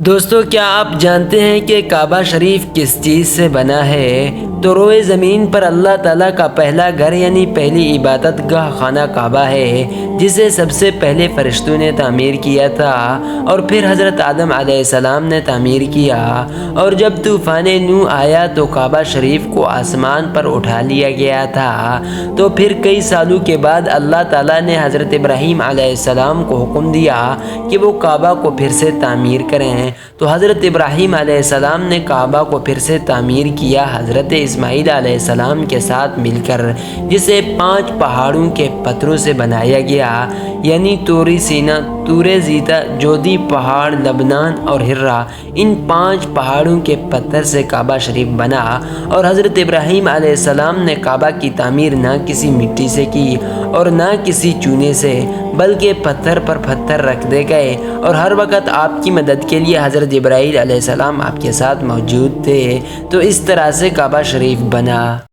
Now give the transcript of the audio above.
دوستو، کیا آپ جانتے ہیں کہ کعبہ شریف کس چیز سے بنا ہے؟ تو روئے زمین پر اللہ تعالیٰ کا پہلا گھر یعنی پہلی عبادت گاہ خانہ کعبہ ہے، جسے سب سے پہلے فرشتوں نے تعمیر کیا تھا اور پھر حضرت آدم علیہ السلام نے تعمیر کیا، اور جب طوفان نوح آیا تو کعبہ شریف کو آسمان پر اٹھا لیا گیا تھا۔ تو پھر کئی سالوں کے بعد اللہ تعالیٰ نے حضرت ابراہیم علیہ السلام کو حکم دیا کہ وہ کعبہ کو پھر سے تعمیر کریں، تو حضرت ابراہیم علیہ السلام نے کعبہ کو پھر سے تعمیر کیا حضرت اسماعیل علیہ السلام کے ساتھ مل کر، جسے 5 پہاڑوں کے پتھروں سے بنایا گیا، یعنی طور سینا، طور زیتہ، جودی پہاڑ، لبنان اور ہرہ۔ ان 5 پہاڑوں کے پتھر سے کعبہ شریف بنا، اور حضرت ابراہیم علیہ السلام نے کعبہ کی تعمیر نہ کسی مٹی سے کی اور نہ کسی چونے سے، بلکہ پتھر پر پتھر رکھ دے گئے، اور ہر وقت آپ کی مدد کے لیے حضرت جبرائیل علیہ السلام آپ کے ساتھ موجود تھے۔ تو اس طرح سے کعبہ شریف بنا۔